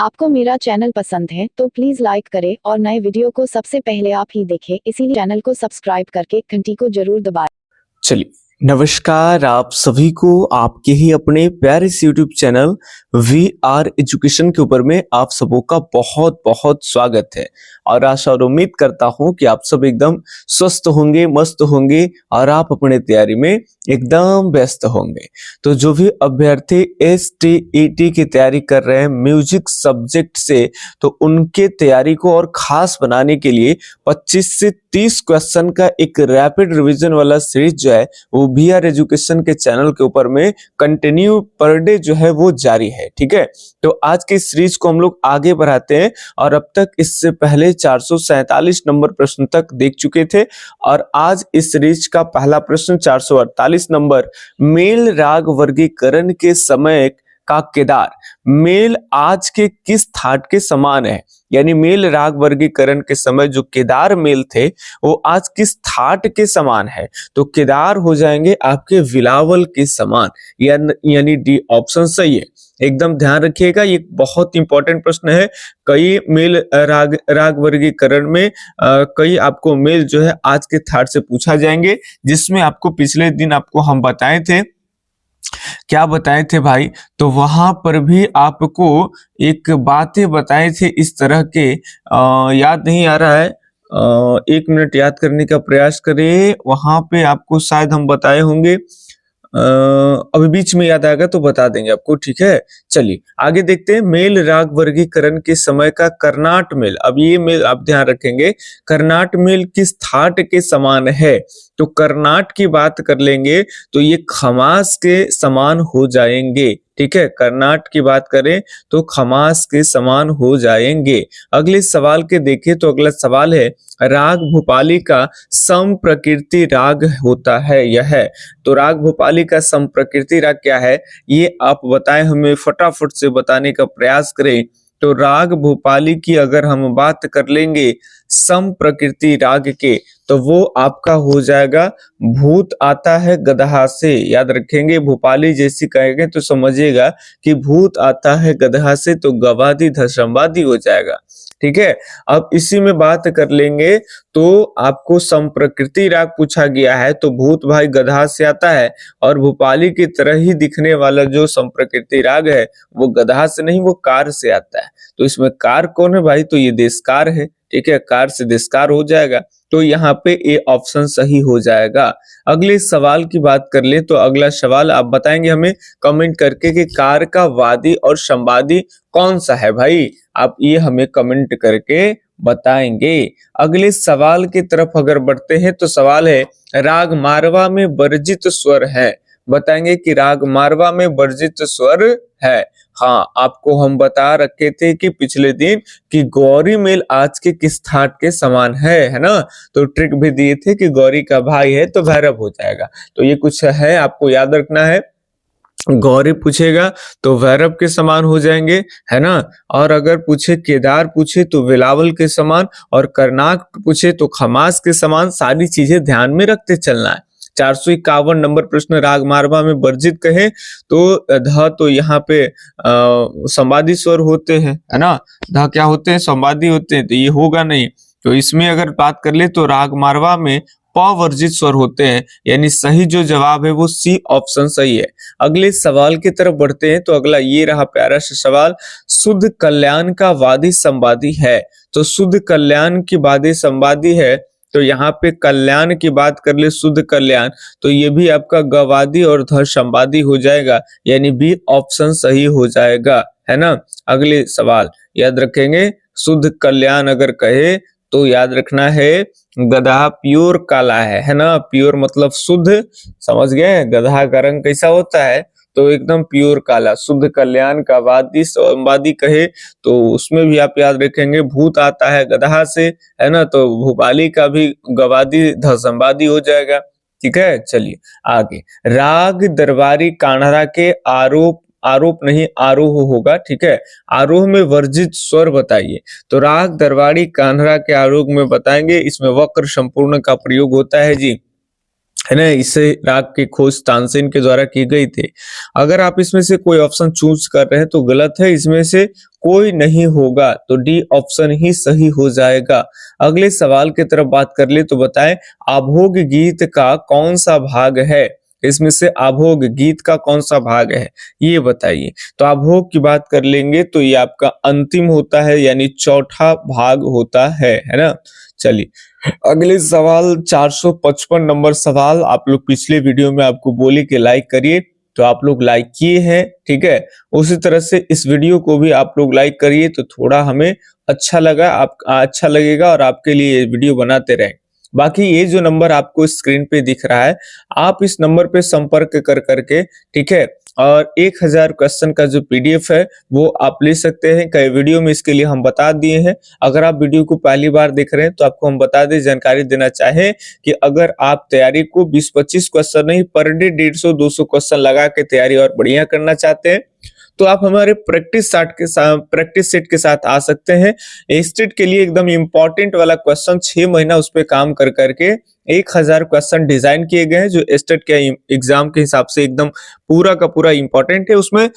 आपको मेरा चैनल पसंद है तो प्लीज लाइक करें और नए वीडियो को सबसे पहले आप ही देखें, इसीलिए चैनल को सब्सक्राइब करके घंटी को जरूर दबाएं। चलिए, नमस्कार आप सभी को आपके ही अपने प्यारे से यूट्यूब चैनल VR एजुकेशन के ऊपर में आप सबों का बहुत बहुत स्वागत है। और आशा और उम्मीद करता हूं कि आप सब एकदम स्वस्थ होंगे, मस्त होंगे और आप अपने तैयारी में एकदम व्यस्त होंगे। तो जो भी अभ्यर्थी STET की तैयारी कर रहे हैं म्यूजिक सब्जेक्ट से, तो उनके तैयारी को और खास बनाने के लिए 25 से 30 क्वेश्चन का एक रैपिड रिवीजन वाला सीरीज जो है वो VR एजुकेशन के चैनल के ऊपर में कंटिन्यू पर डे जो है वो जारी है। ठीक है, तो आज की सीरीज को हम लोग आगे बढ़ाते हैं और अब तक इससे पहले 447 नंबर प्रश्न तक देख चुके थे और आज इस सीरीज का पहला प्रश्न 448 नंबर, मेल राग वर्गीकरण के समय का केदार मेल आज के किस थाट के समान है। यानी मेल राग वर्गीकरण के समय जो केदार मेल थे वो आज किस थाट के समान है। तो केदार हो जाएंगे आपके विलावल के समान, यानी डी ऑप्शन सही है। एकदम ध्यान रखिएगा, ये बहुत इंपॉर्टेंट प्रश्न है। कई मेल राग वर्गीकरण में कई आपको मेल जो है आज के थाट से पूछा जाएंगे, जिसमें आपको पिछले दिन आपको हम बताए थे, क्या बताए थे भाई, तो वहां पर भी आपको एक बातें बताए थे इस तरह के, याद नहीं आ रहा है, 1 मिनट याद करने का प्रयास करें। वहां पे आपको शायद हम बताए होंगे, अभी बीच में याद आएगा तो बता देंगे आपको। ठीक है, चलिए आगे देखते हैं। मेल राग वर्गीकरण के समय का कर्नाट मेल, अब ये मेल आप ध्यान रखेंगे, कर्नाट मेल किस थाट के समान है। तो कर्नाट की बात कर लेंगे तो ये खमास के समान हो जाएंगे। ठीक है, कर्नाट की बात करें तो खमास के समान हो जाएंगे। अगले सवाल के देखें तो अगला सवाल है, राग भूपाली का सम प्रकृति राग होता है यह है। तो राग भूपाली का सम प्रकृति राग क्या है, ये आप बताएं, हमें फटाफट से बताने का प्रयास करें। तो राग भूपाली की अगर हम बात कर लेंगे सम प्रकृति राग के, तो वो आपका हो जाएगा भूत आता है गदहा से। याद रखेंगे, भूपाली जैसी कहेंगे तो समझिएगा कि भूत आता है गदहा से, तो गवादी धर्षमवादी हो जाएगा। ठीक है, अब इसी में बात कर लेंगे तो आपको संप्रकृति राग पूछा गया है, तो भूत भाई गधा से आता है और भूपाली की तरह ही दिखने वाला जो संप्रकृति राग है वो गधा से नहीं, वो कार से आता है। तो इसमें कार कौन है भाई, तो ये देशकार है। ठीक है, कार से देशकार हो जाएगा, तो यहाँ पे ए ऑप्शन सही हो जाएगा। अगले सवाल की बात कर ले तो अगला सवाल आप बताएंगे हमें कमेंट करके कि कार का वादी और संवादी कौन सा है भाई, आप ये हमें कमेंट करके बताएंगे। अगले सवाल की तरफ अगर बढ़ते हैं तो सवाल है, राग मारवा में वर्जित स्वर है। बताएंगे कि राग मारवा में वर्जित स्वर है। हाँ, आपको हम बता रखे थे कि पिछले दिन कि गौरी मेल आज के किस थाट के समान है ना। तो ट्रिक भी दिए थे कि गौरी का भाई है तो भैरव हो जाएगा। तो ये कुछ है, आपको याद रखना है। गौरी पूछेगा तो भैरव के समान हो जाएंगे, है ना। और अगर पूछे केदार पूछे तो वेलावल के समान, और कर्नाक पूछे तो खमास के समान। सारी चीजें ध्यान में रखते चलना है। 451 नंबर प्रश्न, राग मारवा में वर्जित कहे तो ध, तो यहाँ पे संवादी स्वर होते हैं, है ना। ध क्या होते हैं, संवादी होते हैं, तो ये होगा नहीं। तो इसमें अगर बात कर ले तो राग मारवा में पवर्जित स्वर होते हैं, यानी सही जो जवाब है वो सी ऑप्शन सही है। अगले सवाल की तरफ बढ़ते हैं तो अगला ये रहा प्यारा सा सवाल, शुद्ध कल्याण का वादी संवादी है। तो शुद्ध कल्याण की वादी संवादी है, तो यहाँ पे कल्याण की बात कर ले शुद्ध कल्याण, तो ये भी आपका गवादी और ध संवादी हो जाएगा, यानी बी ऑप्शन सही हो जाएगा, है ना। अगले सवाल याद रखेंगे, शुद्ध कल्याण अगर कहे तो याद रखना है गधा प्योर काला है ना। प्योर मतलब शुद्ध, समझ गए। गधा का रंग कैसा होता है, तो एकदम प्योर काला। शुद्ध कल्याण का वादी संवादी कहे तो उसमें भी आप याद रखेंगे भूत आता है गधा से, है ना। तो भूपाली का भी गवादी संवादी हो जाएगा। ठीक है, चलिए आगे। राग दरबारी कान्हरा के आरोप नहीं आरोह होगा। ठीक है, आरोह में वर्जित स्वर बताइए। तो राग दरबारी कान्हरा के आरोह में बताएंगे, इसमें वक्र संपूर्ण का प्रयोग होता है जी। है ना, इसे राग की खोज तानसेन के द्वारा की गई थी। अगर आप इसमें से कोई ऑप्शन चूज कर रहे हैं तो गलत है, इसमें से कोई नहीं होगा, तो डी ऑप्शन ही सही हो जाएगा। अगले सवाल की तरफ बात कर ले तो बताएं आभोग गीत का कौन सा भाग है। इसमें से आभोग गीत का कौन सा भाग है ये बताइए। तो आभोग की बात कर लेंगे तो ये आपका अंतिम होता है, यानी चौथा भाग होता है ना। चलिए अगले सवाल 455 नंबर सवाल। आप लोग पिछले वीडियो में आपको बोले कि लाइक करिए, तो आप लोग लाइक किए हैं, ठीक है। उसी तरह से इस वीडियो को भी आप लोग लाइक करिए, तो थोड़ा हमें अच्छा लगेगा और आपके लिए ये वीडियो बनाते रहें। बाकी ये जो नंबर आपको स्क्रीन पे दिख रहा है, आप इस नंबर पे संपर्क कर करके, ठीक है, और 1000 क्वेश्चन का जो पीडीएफ है वो आप ले सकते हैं। कई वीडियो में इसके लिए हम बता दिए हैं। अगर आप वीडियो को पहली बार देख रहे हैं तो आपको हम बता दें, जानकारी देना चाहें कि अगर आप तैयारी को 20-25 क्वेश्चन नहीं, पर डे 150-200 क्वेश्चन लगा के तैयारी और बढ़िया करना चाहते हैं तो आप हमारे प्रैक्टिस सेट के साथ आ सकते हैं। स्टेट के लिए एकदम इंपॉर्टेंट वाला क्वेश्चन 6 महीना उस पर काम कर करके 1000 क्वेश्चन डिजाइन किए गए हैं, जो स्टेट के एग्जाम के हिसाब से एकदम पूरा का पूरा इंपॉर्टेंट है। उसमें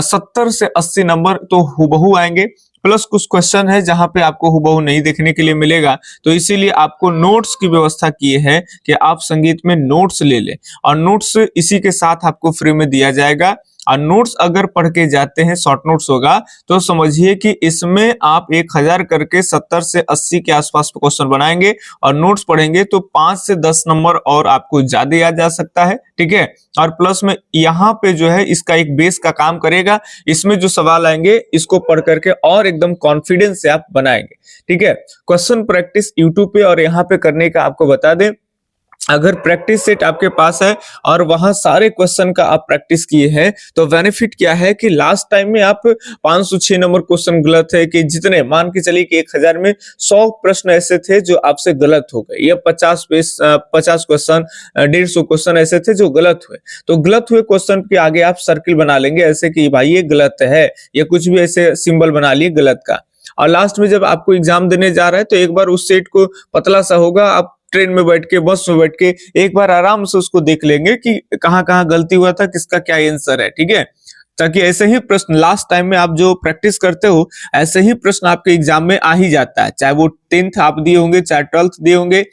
70 से 80 नंबर तो हुबहू आएंगे, प्लस कुछ क्वेश्चन है जहां पे आपको हुबहू नहीं देखने के लिए मिलेगा, तो इसीलिए आपको नोट्स की व्यवस्था की है कि आप संगीत में नोट्स ले लें, और नोट्स इसी के साथ आपको फ्री में दिया जाएगा। और नोट्स अगर पढ़ के जाते हैं, शॉर्ट नोट्स होगा, तो समझिए कि इसमें आप 1000 करके 70 से 80 के आसपास क्वेश्चन बनाएंगे, और नोट्स पढ़ेंगे तो 5 से 10 नंबर और आपको ज्यादा याद जा सकता है, ठीक है। और प्लस में यहाँ पे जो है इसका एक बेस का काम करेगा, इसमें जो सवाल आएंगे इसको पढ़ करके और एकदम कॉन्फिडेंस से आप बनाएंगे, ठीक है। क्वेश्चन प्रैक्टिस यूट्यूब पे और यहाँ पे करने का आपको बता दें, अगर प्रैक्टिस सेट आपके पास है और वहां सारे क्वेश्चन का आप प्रैक्टिस किए हैं, तो बेनिफिट क्या है कि लास्ट टाइम में आप 506 नंबर क्वेश्चन गलत है कि जितने मान के चलिए कि 1000 में 100 प्रश्न ऐसे थे जो आपसे गलत हो गए, या 50 क्वेश्चन 150 क्वेश्चन ऐसे थे जो गलत हुए। तो गलत हुए क्वेश्चन के आगे आप सर्किल बना लेंगे ऐसे कि भाई ये गलत है, या कुछ भी ऐसे सिंबल बना लिए गलत का। और लास्ट में जब आपको एग्जाम देने जा रहा है तो एक बार उस सेट को पतला सा होगा, आप ट्रेन में बैठ के, बस में बैठ के एक बार आराम से उसको देख लेंगे कि कहाँ कहाँ गलती हुआ था, किसका क्या आंसर है, ठीक है। ताकि ऐसे ही प्रश्न लास्ट टाइम में आप जो प्रैक्टिस करते हो, ऐसे ही प्रश्न आपके एग्जाम में आ ही जाता है, चाहे वो 10th आप दिए होंगे, चाहे 12th दिए होंगे,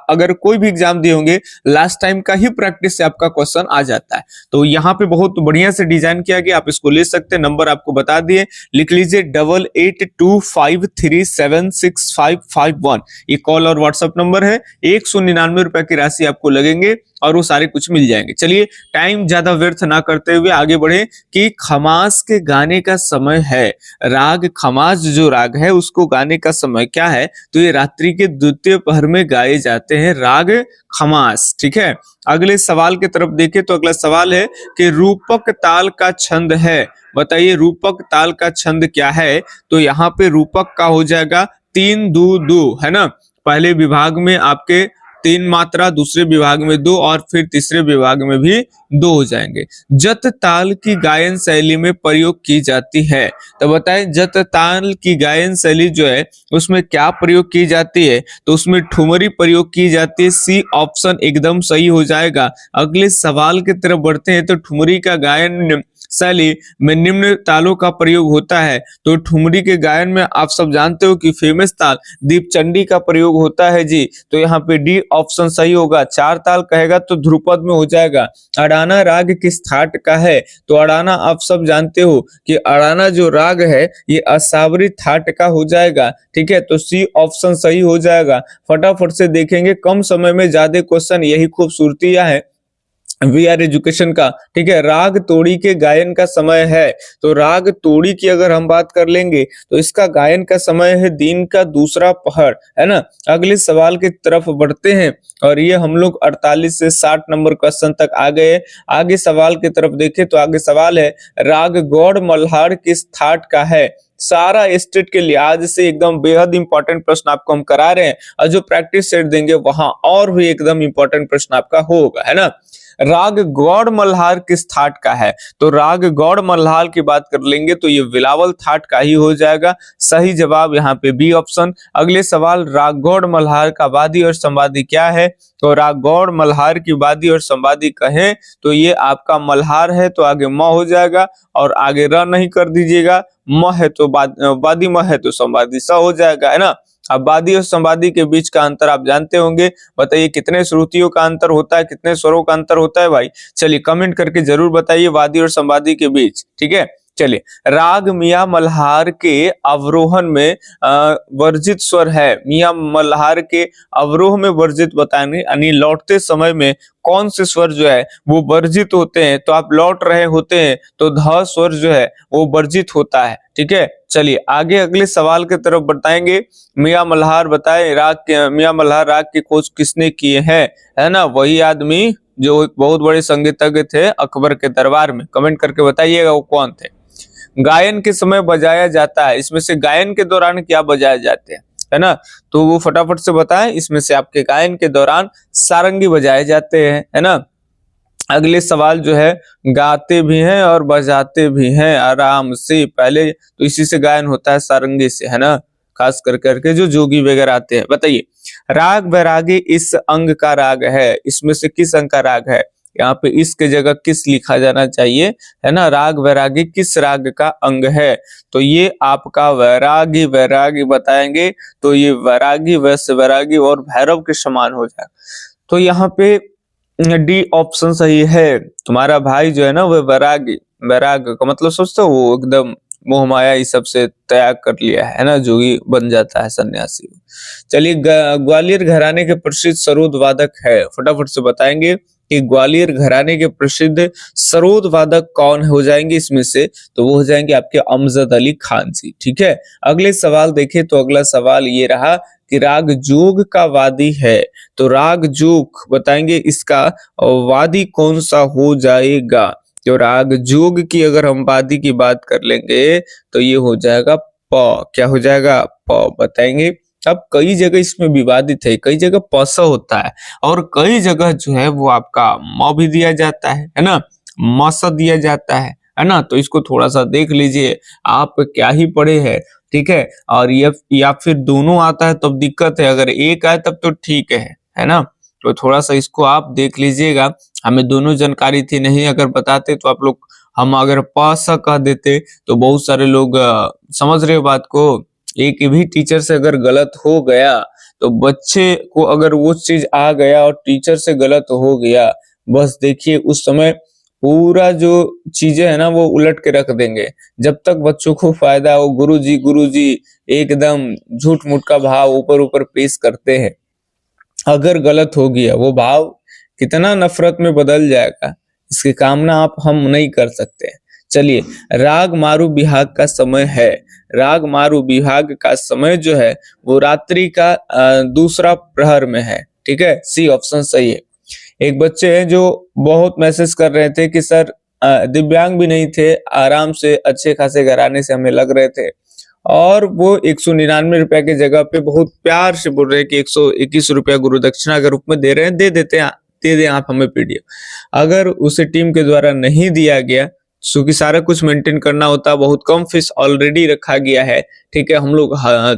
अगर कोई भी एग्जाम दिए होंगे, लास्ट टाइम का ही प्रैक्टिस से आपका क्वेश्चन आ जाता है। तो यहाँ पे बहुत बढ़िया से डिजाइन किया गया, आप इसको ले सकते हैं। नंबर आपको बता दिए, लिख लीजिए 8825376551। ये कॉल और व्हाट्सएप नंबर है। 199 रुपए की राशि आपको लगेंगे और वो सारे कुछ मिल जाएंगे। चलिए टाइम ज्यादा व्यर्थ ना करते हुए आगे बढ़े कि खमास के गाने का समय है। राग खमास जो राग है उसको गाने का समय क्या है, तो ये रात्रि के द्वितीय पहर में गाए जाते हैं राग खमास, ठीक है। अगले सवाल की तरफ देखें तो अगला सवाल है कि रूपक ताल का छंद है। बताइए रूपक ताल का छंद क्या है। तो यहाँ पे रूपक का हो जाएगा 3-2-2, है ना। पहले विभाग में आपके 3 मात्रा, दूसरे विभाग में 2 और फिर तीसरे विभाग में भी 2 हो जाएंगे। जत ताल की गायन शैली में प्रयोग की जाती है। तो बताएं जत ताल की गायन शैली जो है उसमें क्या प्रयोग की जाती है, तो उसमें ठुमरी प्रयोग की जाती है। सी ऑप्शन एकदम सही हो जाएगा। अगले सवाल की तरफ बढ़ते हैं तो ठुमरी का गायन शैली में निम्न तालों का प्रयोग होता है। तो ठुमरी के गायन में आप सब जानते हो कि फेमस ताल दीपचंडी का प्रयोग होता है जी। तो यहाँ पे डी ऑप्शन सही होगा। 4 ताल कहेगा तो ध्रुपद में हो जाएगा। अडाना राग किस थाट का है, तो अडाना आप सब जानते हो कि अडाना जो राग है ये असावरी थाट का हो जाएगा, ठीक है। तो सी ऑप्शन सही हो जाएगा। फटाफट से देखेंगे, कम समय में ज्यादा क्वेश्चन, यही खूबसूरतियां है वीआर एजुकेशन का, ठीक है। राग तोड़ी के गायन का समय है। तो राग तोड़ी की अगर हम बात कर लेंगे तो इसका गायन का समय है दिन का दूसरा पहर, है ना। अगले सवाल की तरफ बढ़ते हैं और ये हम लोग 48 से 60 नंबर क्वेश्चन तक आ गए। आगे सवाल की तरफ देखें तो आगे सवाल है राग गौड़ मल्हार किस थाट का है। सारा स्टेट के लिहाज से एकदम बेहद इंपॉर्टेंट प्रश्न आपको हम करा रहे हैं, और जो प्रैक्टिस सेट देंगे वहां और भी एकदम इंपॉर्टेंट प्रश्न आपका होगा, है ना। राग गौड़ मल्हार किस थाट का है? तो राग गौड़ मल्हार की बात कर लेंगे तो ये बिलावल थाट का ही हो जाएगा। सही जवाब यहाँ पे बी ऑप्शन। अगले सवाल, राग गौड़ मल्हार का वादी और संवादी क्या है? तो राग गौड़ मल्हार की वादी और संवादी कहें तो ये आपका मल्हार है, तो आगे म हो जाएगा और आगे र नहीं कर दीजिएगा। म है तो वादी, म है तो संवादी स हो जाएगा, है ना। अब वादी और संवादी के बीच का अंतर आप जानते होंगे। बताइए कितने श्रुतियों का अंतर होता है, कितने स्वरों का अंतर होता है भाई? चलिए कमेंट करके जरूर बताइए वादी और संवादी के बीच। ठीक है, चलिए। राग मियां मल्हार के अवरोहन में वर्जित स्वर है। मियां मल्हार के अवरोह में वर्जित बताएंगे, यानी लौटते समय में कौन से स्वर जो है वो वर्जित होते हैं। तो आप लौट रहे होते हैं तो ध स्वर जो है वो वर्जित होता है। ठीक है, चलिए आगे अगले सवाल की तरफ बताएंगे। मियां मल्हार बताए मियां मल्हार राग की खोज किसने किए हैं? है ना, वही आदमी जो एक बहुत बड़े संगीतज्ञ थे अकबर के दरबार में। कमेंट करके बताइएगा वो कौन थे। गायन के समय बजाया जाता है, इसमें से गायन के दौरान क्या बजाए जाते हैं, है ना? तो वो फटाफट से बताएं। इसमें से आपके गायन के दौरान सारंगी बजाए जाते हैं, है ना। अगले सवाल जो है, गाते भी हैं और बजाते भी हैं आराम से। पहले तो इसी से गायन होता है, सारंगी से, है ना, खास कर करके जो जोगी वगैरह आते हैं। बताइए, राग बैरागी इस अंग का राग है, इसमें से किस अंग का राग है? यहाँ पे इसके जगह किस लिखा जाना चाहिए, है ना। राग वैरागी किस राग का अंग है? तो ये आपका वैरागी, वैरागी बताएंगे तो ये वैरागी, वैसे वैरागी और भैरव के समान हो जाए। तो यहाँ पे डी ऑप्शन सही है। तुम्हारा भाई जो है ना वो वैरागी, वैराग का मतलब सोचते हो वो एकदम मोह माया इस सब से त्याग कर लिया है ना, जोगी बन जाता है, सन्यासी। चलिए, ग्वालियर घराने के प्रसिद्ध सरोद वादक है, फटाफट से बताएंगे कि ग्वालियर घराने के प्रसिद्ध सरोद वादक कौन हो जाएंगे इसमें से? तो वो हो जाएंगे आपके अमजद अली खान जी। ठीक है, अगले सवाल देखें तो अगला सवाल ये रहा कि राग जोग का वादी है। तो राग जोग बताएंगे इसका वादी कौन सा हो जाएगा? तो राग जोग की अगर हम वादी की बात कर लेंगे तो ये हो जाएगा प। क्या हो जाएगा? प बताएंगे। अब कई जगह इसमें विवादित है, कई जगह प स होता है और कई जगह जो है वो आपका म भी दिया जाता है ना, म स दिया जाता है ना। तो इसको थोड़ा सा देख लीजिए, आप क्या ही पढ़े हैं। ठीक है, और ये या फिर दोनों आता है तब दिक्कत है, अगर एक आए तब तो ठीक है ना। तो थोड़ा सा इसको आप देख लीजिएगा। हमें दोनों जानकारी थी, नहीं अगर बताते तो आप लोग, हम अगर प स कह देते तो बहुत सारे लोग समझ रहे हो बात को। एक भी टीचर से अगर गलत हो गया तो बच्चे को अगर वो चीज आ गया और टीचर से गलत हो गया, बस देखिए उस समय पूरा जो चीजें है ना वो उलट के रख देंगे। जब तक बच्चों को फायदा हो, गुरुजी एकदम झूठ मूठ का भाव ऊपर ऊपर पेश करते हैं। अगर गलत हो गया वो भाव कितना नफरत में बदल जाएगा, इसकी कामना आप हम नहीं कर सकते। चलिए, राग मारू बिहाग का समय है। राग मारू बिहाग का समय जो है वो रात्रि का दूसरा प्रहर में है। ठीक है, सी ऑप्शन सही है। एक बच्चे हैं जो बहुत मैसेज कर रहे थे कि सर दिव्यांग भी नहीं थे, आराम से अच्छे खासे घराने से हमें लग रहे थे, और वो 199 रुपए की जगह पे बहुत प्यार से बोल रहे हैं कि 121 रुपया गुरु दक्षिणा के रूप में दे रहे हैं, दे दें आप हमें पीडीएफ। अगर उसे टीम के द्वारा नहीं दिया गया, क्योंकि सारा कुछ मेंटेन करना होता, बहुत कम फीस ऑलरेडी रखा गया है। ठीक है, हम लोग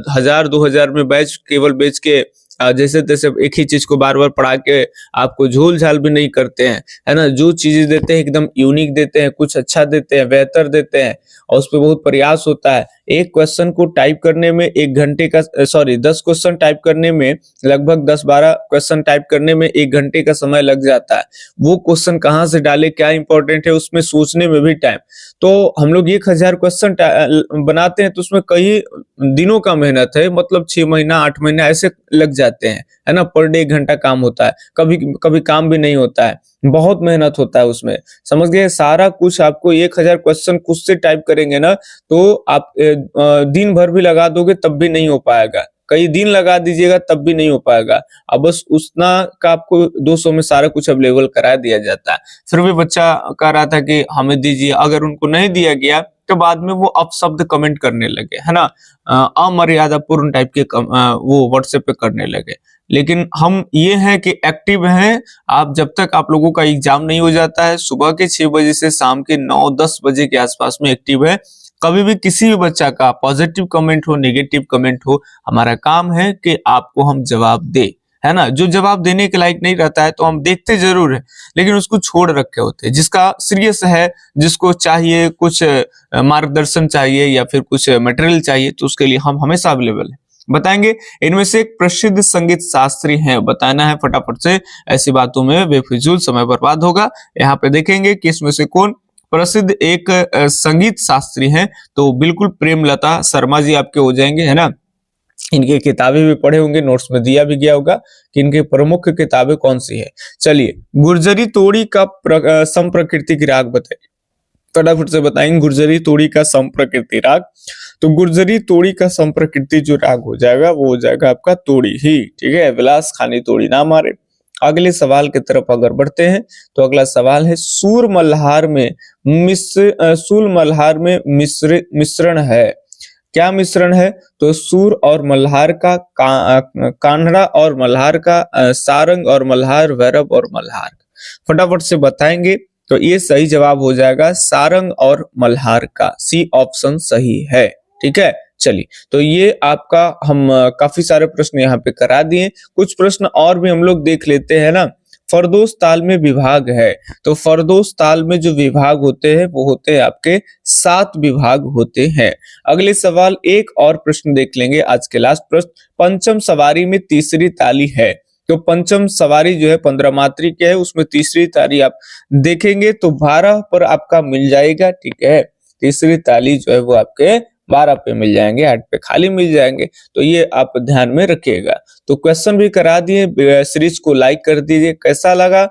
1000-2000 में बैच केवल बेच के जैसे तैसे एक ही चीज को बार बार पढ़ा के आपको झोल झाल भी नहीं करते हैं, है ना। जो चीजें देते हैं एकदम यूनिक देते हैं, कुछ अच्छा देते हैं, बेहतर देते हैं, और उस पर बहुत प्रयास होता है। एक क्वेश्चन को टाइप करने में 1 घंटे का 10 क्वेश्चन टाइप करने में लगभग 10-12 क्वेश्चन टाइप करने में 1 घंटे का समय लग जाता है। वो क्वेश्चन कहाँ से डाले, क्या इंपॉर्टेंट है, उसमें सोचने में भी टाइम। तो हम लोग 1000 क्वेश्चन बनाते हैं तो उसमें कई दिनों का मेहनत है, मतलब 6 महीना 8 महीना ऐसे लग जाते हैं, है ना। पर डे 1 घंटा काम होता है, कभी कभी काम भी नहीं होता है, बहुत मेहनत होता है उसमें, समझ गए। सारा कुछ आपको 1000 क्वेश्चन खुद से टाइप करेंगे ना तो आप दिन भर भी लगा दोगे तब भी नहीं हो पाएगा, कई दिन लगा दीजिएगा तब भी नहीं हो पाएगा। अब बस उतना का आपको 200 में सारा कुछ अवेलेबल करा दिया जाता है। फिर भी बच्चा कह रहा था कि हमें दीजिए, अगर उनको नहीं दिया गया के बाद में वो अपशब्द कमेंट करने लगे, है ना, अमर्यादापूर्ण टाइप के वो व्हाट्सएप पे करने लगे। लेकिन हम ये हैं कि एक्टिव हैं। आप जब तक आप लोगों का एग्जाम नहीं हो जाता है, सुबह के 6 बजे से शाम के 9-10 बजे के आसपास में एक्टिव है। कभी भी किसी भी बच्चा का पॉजिटिव कमेंट हो, नेगेटिव कमेंट हो, हमारा काम है कि आपको हम जवाब दे, है ना। जो जवाब देने के लायक नहीं रहता है तो हम देखते जरूर है, लेकिन उसको छोड़ रखे होते हैं। जिसका सीरियस है, जिसको चाहिए कुछ मार्गदर्शन चाहिए या फिर कुछ मटेरियल चाहिए, तो उसके लिए हम हमेशा अवेलेबल है। बताएंगे इनमें से एक प्रसिद्ध संगीत शास्त्री हैं, बताना है फटाफट से, ऐसी बातों में बेफिजूल समय बर्बाद होगा। यहाँ पे देखेंगे कि इसमें से कौन प्रसिद्ध एक संगीत शास्त्री हैं, तो बिल्कुल प्रेमलता शर्मा जी आपके हो जाएंगे, है ना। इनकी किताबें भी पढ़े होंगे, नोट्स में दिया भी गया होगा कि इनकी प्रमुख किताबें कौन सी है। चलिए, गुर्जरी तोड़ी का समप्रकृति की राग बताइए, फटाफट से बताएंगे। गुर्जरी तोड़ी का समप्रकृति राग, तो गुर्जरी तोड़ी का संप्रकृति जो राग हो जाएगा वो हो जाएगा आपका तोड़ी ही, ठीक है। विलास खानी तोड़ी ना मारे। अगले सवाल की तरफ अगर बढ़ते हैं तो अगला सवाल है, सूर मल्हार में मिश्रण है, क्या मिश्रण है? तो सूर और मल्हार का, कान्हड़ा और मल्हार का, सारंग और मल्हार, वैरव और मल्हार। फटाफट से बताएंगे। तो ये सही जवाब हो जाएगा सारंग और मल्हार का, सी ऑप्शन सही है, ठीक है। चलिए, तो ये आपका हम काफी सारे प्रश्न यहाँ पे करा दिए। कुछ प्रश्न और भी हम लोग देख लेते हैं ना। फरदोस ताल में विभाग है, तो फरदोस ताल में जो विभाग होते हैं वो होते हैं आपके 7 विभाग होते हैं। अगले सवाल एक और प्रश्न देख लेंगे, आज के लास्ट प्रश्न। पंचम सवारी में तीसरी ताली है, तो पंचम सवारी जो है 15 मात्री के है, उसमें तीसरी ताली आप देखेंगे तो 12 पर आपका मिल जाएगा, ठीक है। तीसरी ताली जो है वो आपके 12 पे मिल जाएंगे, 8 पे खाली मिल जाएंगे, तो ये आप ध्यान में रखिएगा। तो क्वेश्चन भी करा दिए, सीरीज को लाइक कर दीजिए। कैसा लगा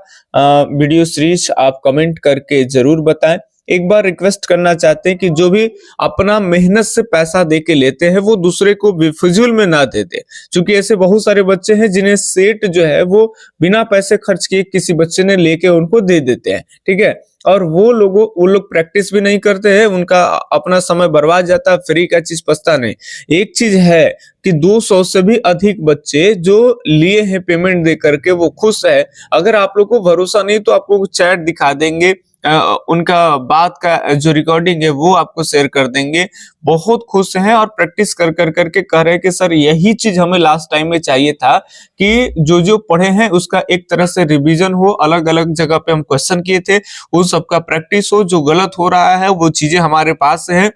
वीडियो सीरीज आप कमेंट करके जरूर बताएं। एक बार रिक्वेस्ट करना चाहते हैं कि जो भी अपना मेहनत से पैसा दे के लेते हैं वो दूसरे को बेफिजूल में ना दे दे, क्योंकि ऐसे बहुत सारे बच्चे हैं जिन्हें सेट जो है वो बिना पैसे खर्च किए किसी बच्चे ने लेके उनको दे देते हैं, ठीक है। और वो लोग प्रैक्टिस भी नहीं करते हैं, उनका अपना समय बर्बाद जाता है, फ्री का चीज पछता नहीं। एक चीज है कि 200 से भी अधिक बच्चे जो लिए हैं पेमेंट दे करके वो खुश है। अगर आप लोग को भरोसा नहीं तो आपको चैट दिखा देंगे, उनका बात का जो रिकॉर्डिंग है वो आपको शेयर कर देंगे। बहुत खुश हैं और प्रैक्टिस कर करके कह रहे हैं कि सर यही चीज हमें लास्ट टाइम में चाहिए था कि जो पढ़े हैं उसका एक तरह से रिवीजन हो, अलग अलग जगह पे हम क्वेश्चन किए थे उन सबका प्रैक्टिस हो, जो गलत हो रहा है वो चीजें हमारे पास है।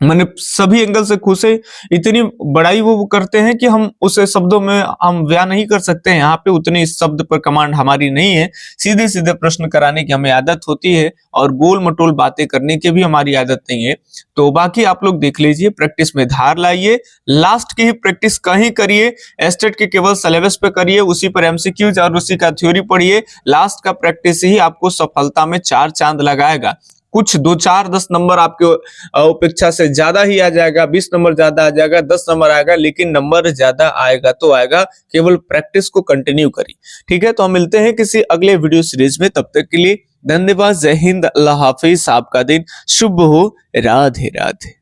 मैंने सभी एंगल से खुश है, इतनी बड़ाई वो करते हैं कि हम उसे शब्दों में हम बयान नहीं कर सकते हैं। यहाँ पे उतनी इस शब्द पर कमांड हमारी नहीं है, सीधे सीधे प्रश्न कराने की हमें आदत होती है और गोल मटोल बातें करने की भी हमारी आदत नहीं है। तो बाकी आप लोग देख लीजिए, प्रैक्टिस में धार लाइए, लास्ट की ही प्रैक्टिस कहीं करिए, एस्टेट के केवल सिलेबस पे करिए, उसी पर एमसीक्यूज और उसी का थ्योरी पढ़िए। लास्ट का प्रैक्टिस ही आपको सफलता में 4 चांद लगाएगा। कुछ 2, 4, 10 नंबर आपके अपेक्षा से ज्यादा ही आ जाएगा, 20 नंबर ज्यादा आ जाएगा, 10 नंबर आएगा, लेकिन नंबर ज्यादा आएगा तो आएगा, केवल प्रैक्टिस को कंटिन्यू करिए, ठीक है। तो हम मिलते हैं किसी अगले वीडियो सीरीज में, तब तक के लिए धन्यवाद। जय हिंद, अल्लाह हाफिज, आपका दिन शुभ हो, राधे राधे।